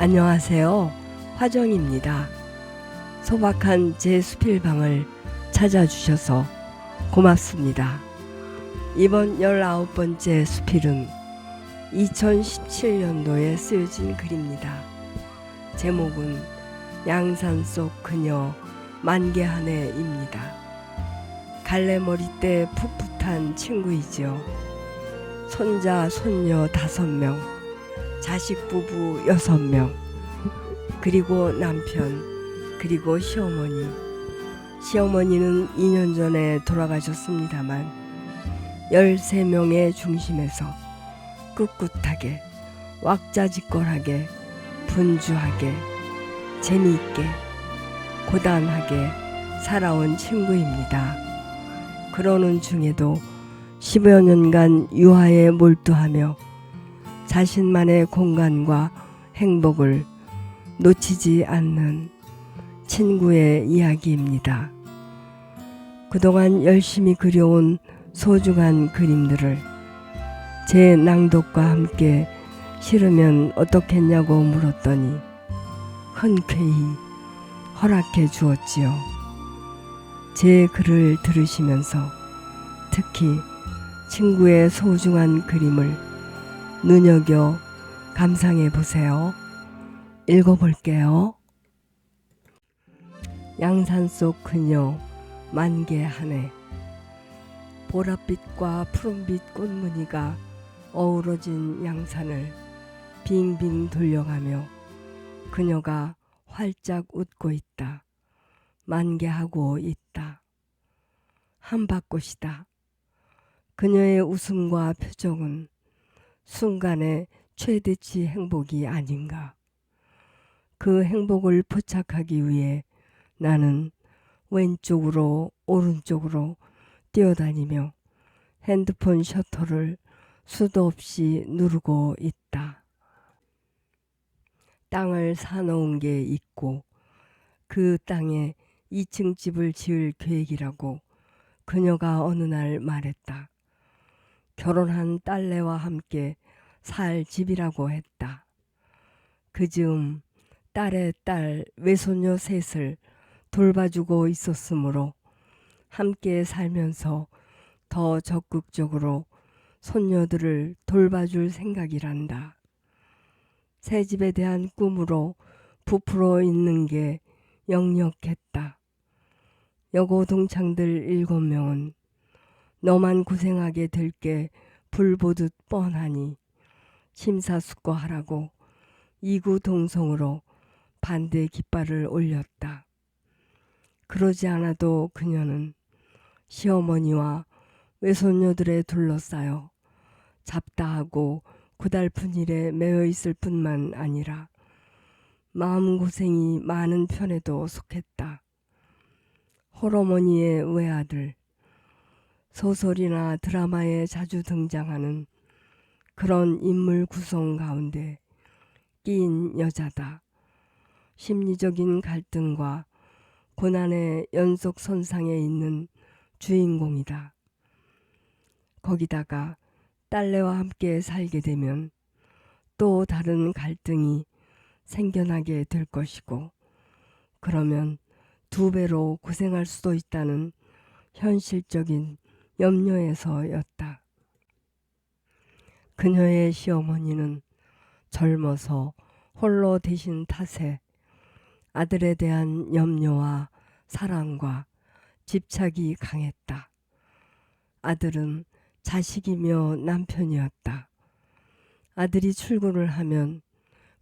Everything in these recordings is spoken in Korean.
안녕하세요. 화정입니다. 소박한 제 수필방을 찾아주셔서 고맙습니다. 이번 19번째 수필은 2017년도에 쓰여진 글입니다. 제목은 양산 속 그녀 만개하네입니다. 갈래머리때 풋풋한 친구이지요. 손자 손녀 5명, 자식 부부 6명, 그리고 남편, 그리고 시어머니. 시어머니는 2년 전에 돌아가셨습니다만 13명의 중심에서 꿋꿋하게, 왁자지껄하게, 분주하게, 재미있게, 고단하게 살아온 친구입니다. 그러는 중에도 10여 년간 유화에 몰두하며 자신만의 공간과 행복을 놓치지 않는 친구의 이야기입니다. 그동안 열심히 그려온 소중한 그림들을 제 낭독과 함께 실으면 어떻겠냐고 물었더니 흔쾌히 허락해 주었지요. 제 글을 들으시면서 특히 친구의 소중한 그림을 눈여겨 감상해 보세요. 읽어볼게요. 양산 속 그녀 만개하네. 보랏빛과 푸른빛 꽃무늬가 어우러진 양산을 빙빙 돌려가며 그녀가 활짝 웃고 있다. 만개하고 있다. 한밭꽃이다. 그녀의 웃음과 표정은 순간의 최대치 행복이 아닌가. 그 행복을 포착하기 위해 나는 왼쪽으로 오른쪽으로 뛰어다니며 핸드폰 셔터를 수도 없이 누르고 있다. 땅을 사놓은 게 있고 그 땅에 2층 집을 지을 계획이라고 그녀가 어느 날 말했다. 결혼한 딸내와 함께 살 집이라고 했다. 그 즈음 딸의 딸 외손녀 셋을 돌봐주고 있었으므로 함께 살면서 더 적극적으로 손녀들을 돌봐줄 생각이란다. 새 집에 대한 꿈으로 부풀어 있는 게 역력했다. 여고 동창들 7명은 너만 고생하게 될 게 불보듯 뻔하니 심사숙고하라고 이구동성으로 반대 깃발을 올렸다. 그러지 않아도 그녀는 시어머니와 외손녀들에 둘러싸여 잡다하고 고달픈 일에 매여 있을 뿐만 아니라 마음고생이 많은 편에도 속했다. 홀어머니의 외아들, 소설이나 드라마에 자주 등장하는 그런 인물 구성 가운데 끼인 여자다. 심리적인 갈등과 고난의 연속선상에 있는 주인공이다. 거기다가 딸내와 함께 살게 되면 또 다른 갈등이 생겨나게 될 것이고, 그러면 2배로 고생할 수도 있다는 현실적인 염려에서였다. 그녀의 시어머니는 젊어서 홀로 되신 탓에 아들에 대한 염려와 사랑과 집착이 강했다. 아들은 자식이며 남편이었다. 아들이 출근을 하면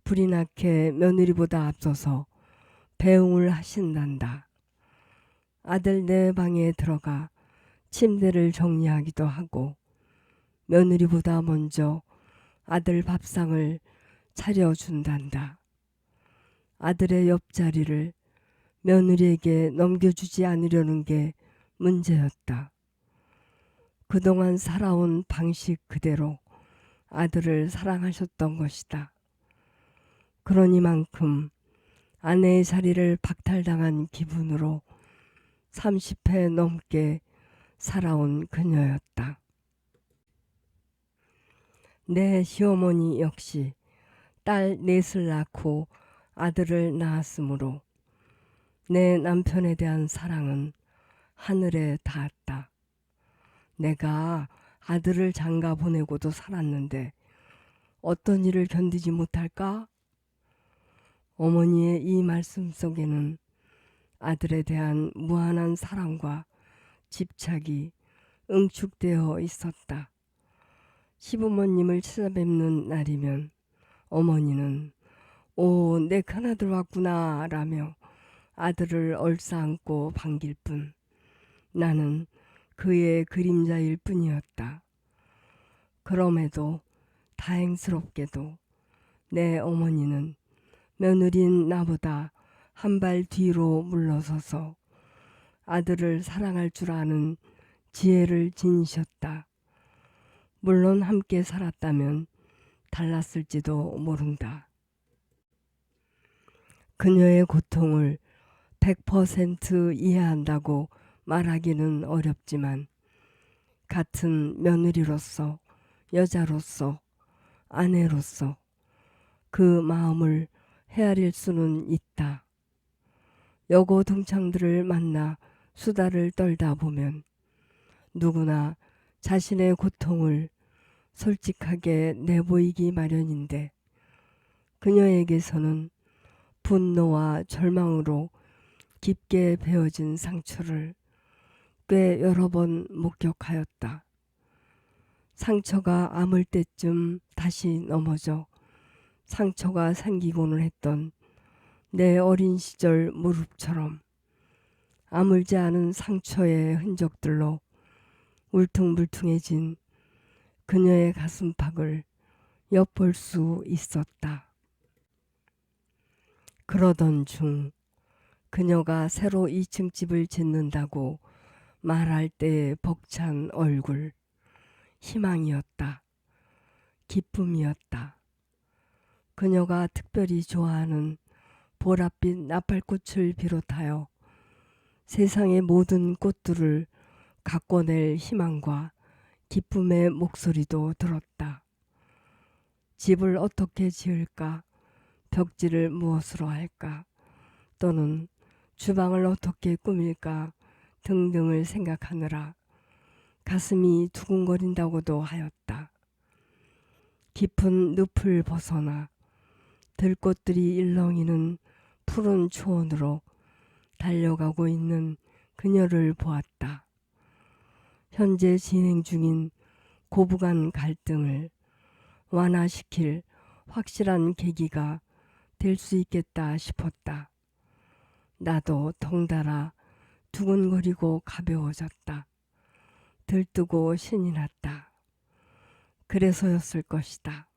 불이 나게 며느리보다 앞서서 배웅을 하신단다. 아들 내 방에 들어가 침대를 정리하기도 하고 며느리보다 먼저 아들 밥상을 차려준단다. 아들의 옆자리를 며느리에게 넘겨주지 않으려는 게 문제였다. 그동안 살아온 방식 그대로 아들을 사랑하셨던 것이다. 그러니만큼 아내의 자리를 박탈당한 기분으로 30회 넘게 살아온 그녀였다. 내 시어머니 역시 딸 넷을 낳고 아들을 낳았으므로 내 남편에 대한 사랑은 하늘에 닿았다. 내가 아들을 장가 보내고도 살았는데 어떤 일을 견디지 못할까? 어머니의 이 말씀 속에는 아들에 대한 무한한 사랑과 집착이 응축되어 있었다. 시부모님을 찾아뵙는 날이면 어머니는 오, 내 큰아들 왔구나 라며 아들을 얼싸안고 반길 뿐 나는 그의 그림자일 뿐이었다. 그럼에도 다행스럽게도 내 어머니는 며느리인 나보다 한 발 뒤로 물러서서 아들을 사랑할 줄 아는 지혜를 지니셨다. 물론 함께 살았다면 달랐을지도 모른다. 그녀의 고통을 100% 이해한다고 말하기는 어렵지만 같은 며느리로서, 여자로서, 아내로서 그 마음을 헤아릴 수는 있다. 여고 동창들을 만나 수다를 떨다 보면 누구나 자신의 고통을 솔직하게 내보이기 마련인데 그녀에게서는 분노와 절망으로 깊게 베어진 상처를 꽤 여러 번 목격하였다. 상처가 아물 때쯤 다시 넘어져 상처가 생기고는 했던 내 어린 시절 무릎처럼 아물지 않은 상처의 흔적들로 울퉁불퉁해진 그녀의 가슴팍을 엿볼 수 있었다. 그러던 중 그녀가 새로 2층 집을 짓는다고 말할 때의 벅찬 얼굴, 희망이었다. 기쁨이었다. 그녀가 특별히 좋아하는 보랏빛 나팔꽃을 비롯하여 세상의 모든 꽃들을 가꿔낼 희망과 기쁨의 목소리도 들었다. 집을 어떻게 지을까? 벽지를 무엇으로 할까? 또는 주방을 어떻게 꾸밀까? 등등을 생각하느라 가슴이 두근거린다고도 하였다. 깊은 늪을 벗어나 들꽃들이 일렁이는 푸른 초원으로 달려가고 있는 그녀를 보았다. 현재 진행 중인 고부간 갈등을 완화시킬 확실한 계기가 될 수 있겠다 싶었다. 나도 덩달아 두근거리고 가벼워졌다. 들뜨고 신이 났다. 그래서였을 것이다.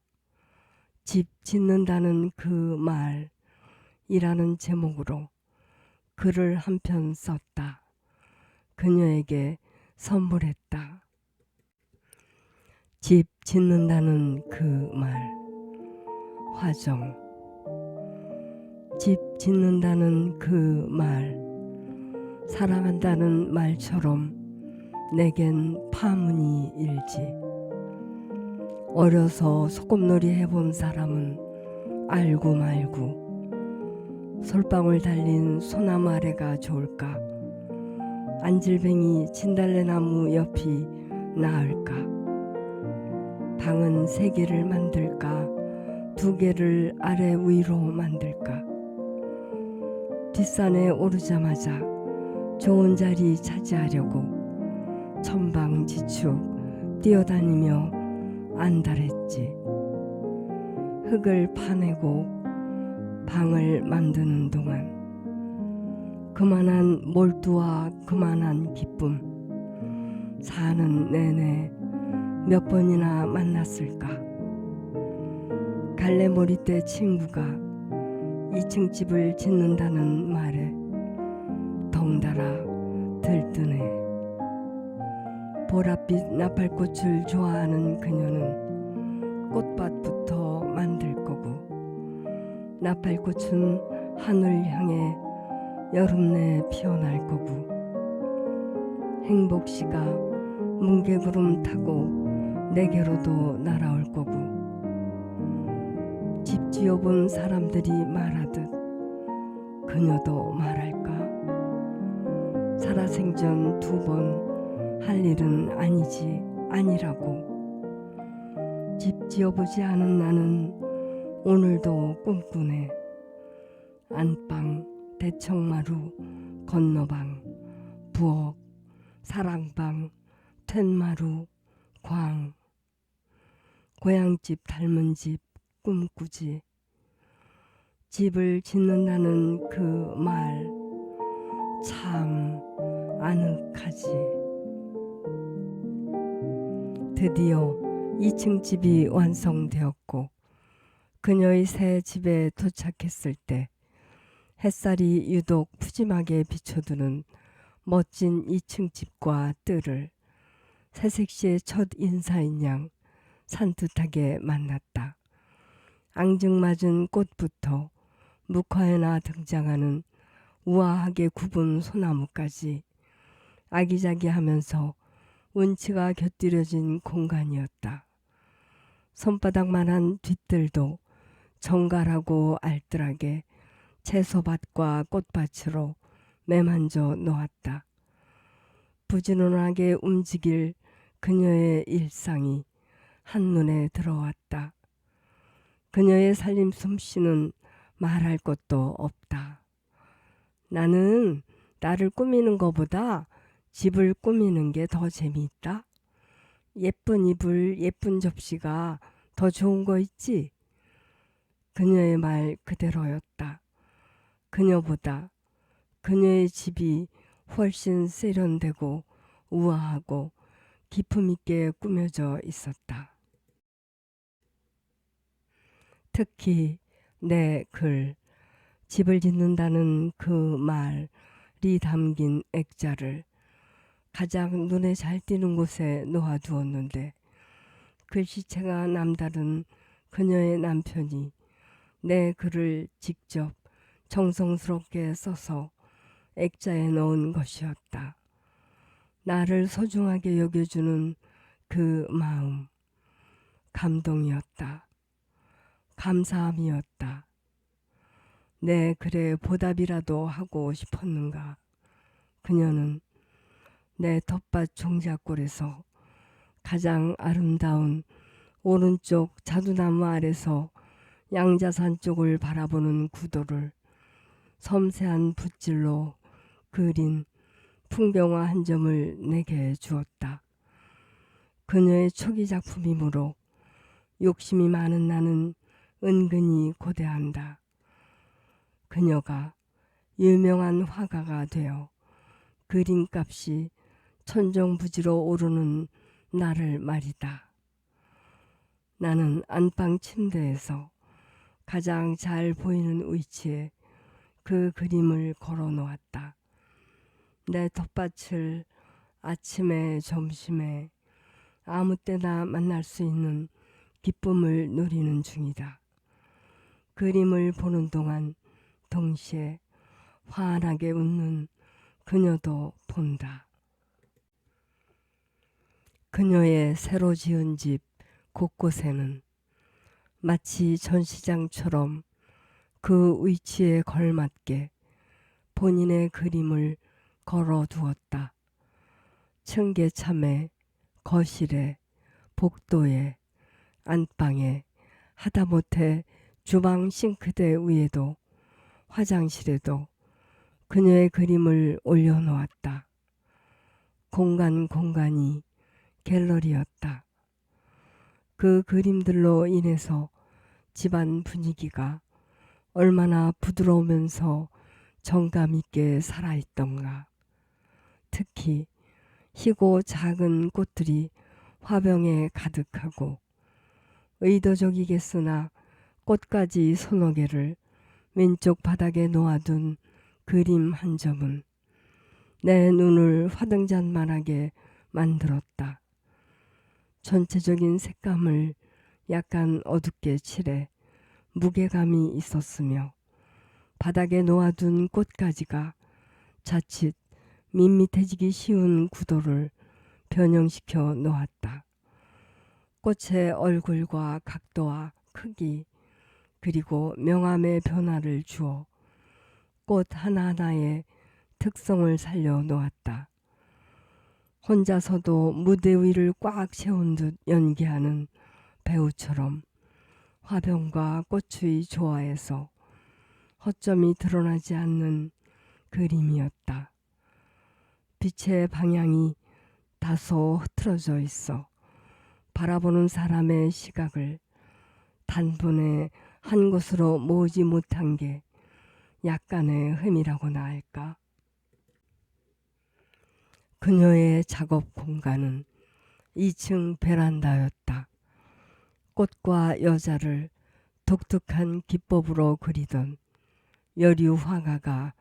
집 짓는다는 그 말이라는 제목으로 글을 한 편 썼다. 그녀에게 선물했다. 집 짓는다는 그 말. 화정. 집 짓는다는 그 말. 사랑한다는 말처럼 내겐 파문이 일지. 어려서 소꿉놀이 해본 사람은 알고 말고 솔방울 달린 소나무 아래가 좋을까? 안질뱅이 진달래나무 옆이 나을까? 방은 3개를 만들까? 2개를 아래 위로 만들까? 뒷산에 오르자마자 좋은 자리 차지하려고 천방지축 뛰어다니며 안달했지. 흙을 파내고 방을 만드는 동안 그만한 몰두와 그만한 기쁨, 사는 내내 몇 번이나 만났을까. 갈래머리때 친구가 2층 집을 짓는다는 말에 덩달아 들뜨네. 보랏빛 나팔꽃을 좋아하는 그녀는 꽃밭부터 만들 거고 나팔꽃은 하늘 향해 여름 내 피어날 거고 행복시가 뭉게구름 타고 내게로도 날아올 거고 집 지어본 사람들이 말하듯 그녀도 말할까? 살아생전 2번 할 일은 아니지 아니라고. 집 지어보지 않은 나는 오늘도 꿈꾸네. 안방, 대청마루, 건너방, 부엌, 사랑방, 툇마루, 광. 고향집 닮은 집 꿈꾸지. 집을 짓는다는 그 말 참 아늑하지. 드디어 2층 집이 완성되었고 그녀의 새 집에 도착했을 때 햇살이 유독 푸짐하게 비춰두는 멋진 2층 집과 뜰을 새색시의 첫 인사인 양 산뜻하게 만났다. 앙증맞은 꽃부터 묵화에나 등장하는 우아하게 굽은 소나무까지 아기자기하면서 운치가 곁들여진 공간이었다. 손바닥만한 뒷뜰도 정갈하고 알뜰하게 채소밭과 꽃밭으로 매만져 놓았다. 부지런하게 움직일 그녀의 일상이 한눈에 들어왔다. 그녀의 살림 솜씨는 말할 것도 없다. 나는 나를 꾸미는 것보다 집을 꾸미는 게 더 재미있다. 예쁜 이불, 예쁜 접시가 더 좋은 거 있지? 그녀의 말 그대로였다. 그녀보다 그녀의 집이 훨씬 세련되고 우아하고 기품 있게 꾸며져 있었다. 특히 내 글, 집을 짓는다는 그 말이 담긴 액자를 가장 눈에 잘 띄는 곳에 놓아두었는데 글씨체가 남다른 그녀의 남편이 내 글을 직접 정성스럽게 써서 액자에 넣은 것이었다. 나를 소중하게 여겨주는 그 마음, 감동이었다. 감사함이었다. 내 글에 보답이라도 하고 싶었는가. 그녀는 내 텃밭 종잣골에서 가장 아름다운 오른쪽 자두나무 아래서 양자산 쪽을 바라보는 구도를 섬세한 붓질로 그린 풍경화 한 점을 내게 주었다. 그녀의 초기 작품이므로 욕심이 많은 나는 은근히 고대한다. 그녀가 유명한 화가가 되어 그림값이 천정부지로 오르는 나를 말이다. 나는 안방 침대에서 가장 잘 보이는 위치에 그 그림을 걸어 놓았다. 내 텃밭을 아침에 점심에 아무 때나 만날 수 있는 기쁨을 누리는 중이다. 그림을 보는 동안 동시에 환하게 웃는 그녀도 본다. 그녀의 새로 지은 집 곳곳에는 마치 전시장처럼 그 위치에 걸맞게 본인의 그림을 걸어 두었다. 층계참에, 거실에, 복도에, 안방에, 하다못해 주방 싱크대 위에도 화장실에도 그녀의 그림을 올려놓았다. 공간이 갤러리였다. 그 그림들로 인해서 집안 분위기가 얼마나 부드러우면서 정감 있게 살아있던가. 특히 희고 작은 꽃들이 화병에 가득하고 의도적이겠으나 꽃가지 서너 개를 왼쪽 바닥에 놓아둔 그림 한 점은 내 눈을 화등잔만하게 만들었다. 전체적인 색감을 약간 어둡게 칠해 무게감이 있었으며 바닥에 놓아둔 꽃가지가 자칫 밋밋해지기 쉬운 구도를 변형시켜 놓았다. 꽃의 얼굴과 각도와 크기 그리고 명암의 변화를 주어 꽃 하나하나의 특성을 살려 놓았다. 혼자서도 무대 위를 꽉 채운 듯 연기하는 배우처럼 화병과 꽃의 조화에서 허점이 드러나지 않는 그림이었다. 빛의 방향이 다소 흐트러져 있어 바라보는 사람의 시각을 단번에 한 곳으로 모으지 못한 게 약간의 흠이라고나 할까. 그녀의 작업 공간은 2층 베란다였다. 꽃과 여자를 독특한 기법으로 그리던 여류 화가가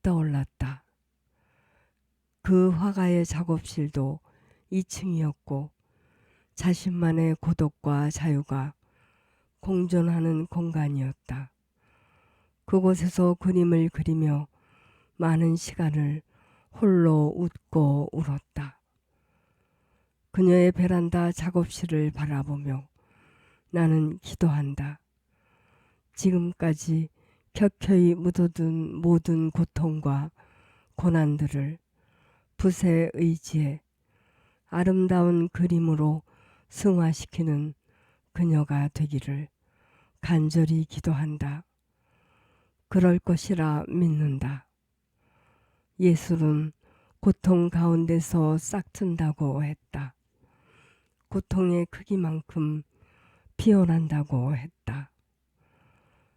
떠올랐다. 그 화가의 작업실도 2층이었고 자신만의 고독과 자유가 공존하는 공간이었다. 그곳에서 그림을 그리며 많은 시간을 홀로 웃고 울었다. 그녀의 베란다 작업실을 바라보며 나는 기도한다. 지금까지 켜켜이 묻어둔 모든 고통과 고난들을 붓의 의지에 아름다운 그림으로 승화시키는 그녀가 되기를 간절히 기도한다. 그럴 것이라 믿는다. 예술은 고통 가운데서 싹튼다고 했다. 고통의 크기만큼 피어난다고 했다.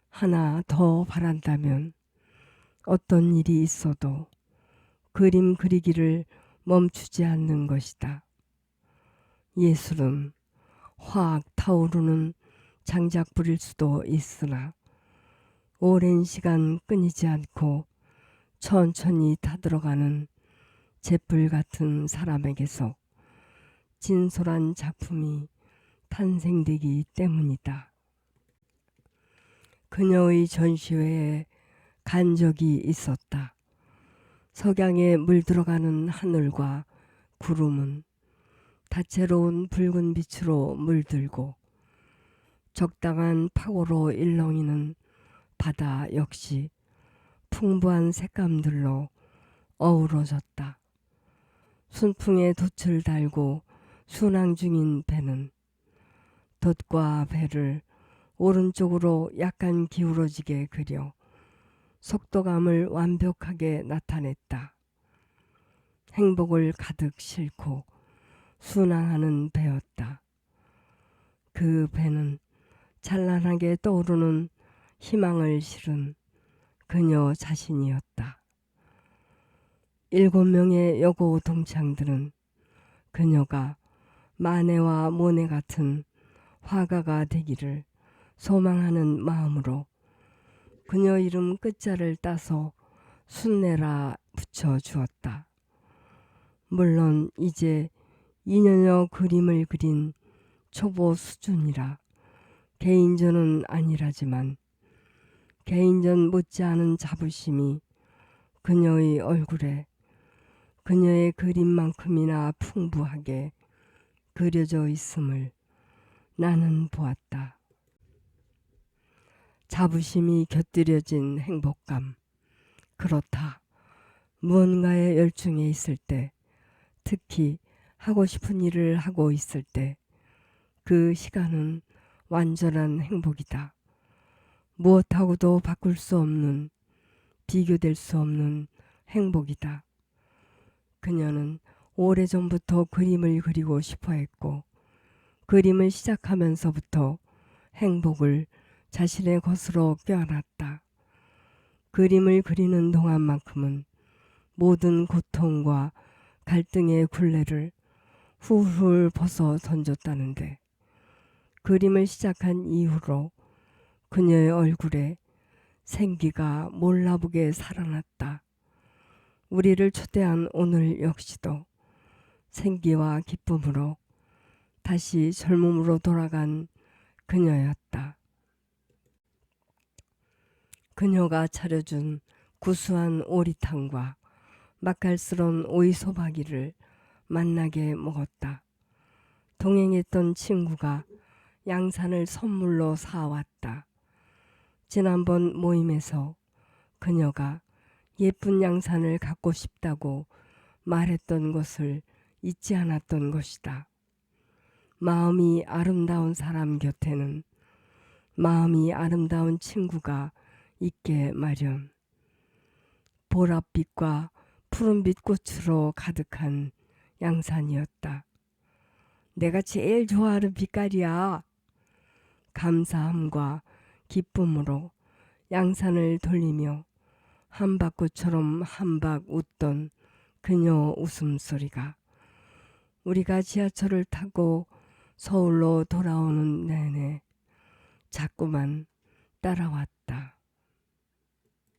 하나 더 바란다면 어떤 일이 있어도 그림 그리기를 멈추지 않는 것이다. 예술은 확 타오르는 장작불일 수도 있으나 오랜 시간 끊이지 않고 천천히 타들어가는 잿불 같은 사람에게서 진솔한 작품이 탄생되기 때문이다. 그녀의 전시회에 간 적이 있었다. 석양에 물들어가는 하늘과 구름은 다채로운 붉은 빛으로 물들고 적당한 파고로 일렁이는 바다 역시 풍부한 색감들로 어우러졌다. 순풍에 돛을 달고 순항 중인 배는 돛과 배를 오른쪽으로 약간 기울어지게 그려 속도감을 완벽하게 나타냈다. 행복을 가득 싣고 순항하는 배였다. 그 배는 찬란하게 떠오르는 희망을 실은 그녀 자신이었다. 7명의 여고 동창들은 그녀가 마네와 모네 같은 화가가 되기를 소망하는 마음으로 그녀 이름 끝자를 따서 순례라 붙여주었다. 물론 이제 2년여 그림을 그린 초보 수준이라 개인전은 아니라지만 개인전 못지않은 자부심이 그녀의 얼굴에 그녀의 그림만큼이나 풍부하게 그려져 있음을 나는 보았다. 자부심이 곁들여진 행복감. 그렇다. 무언가에 열중해 있을 때, 특히 하고 싶은 일을 하고 있을 때, 그 시간은 완전한 행복이다. 무엇하고도 바꿀 수 없는, 비교될 수 없는 행복이다. 그녀는 오래전부터 그림을 그리고 싶어 했고, 그림을 시작하면서부터 행복을 자신의 것으로 껴안았다. 그림을 그리는 동안만큼은 모든 고통과 갈등의 굴레를 훌훌 벗어 던졌다는데 그림을 시작한 이후로 그녀의 얼굴에 생기가 몰라보게 살아났다. 우리를 초대한 오늘 역시도 생기와 기쁨으로 다시 젊음으로 돌아간 그녀였다. 그녀가 차려준 구수한 오리탕과 맛깔스러운 오이소박이를 만나게 먹었다. 동행했던 친구가 양산을 선물로 사왔다. 지난번 모임에서 그녀가 예쁜 양산을 갖고 싶다고 말했던 것을 잊지 않았던 것이다. 마음이 아름다운 사람 곁에는 마음이 아름다운 친구가 있게 마련. 보랏빛과 푸른빛 꽃으로 가득한 양산이었다. 내가 제일 좋아하는 빛깔이야. 감사함과 기쁨으로 양산을 돌리며 함박꽃처럼 함박 웃던 그녀 웃음소리가 우리가 지하철을 타고 서울로 돌아오는 내내 자꾸만 따라왔다.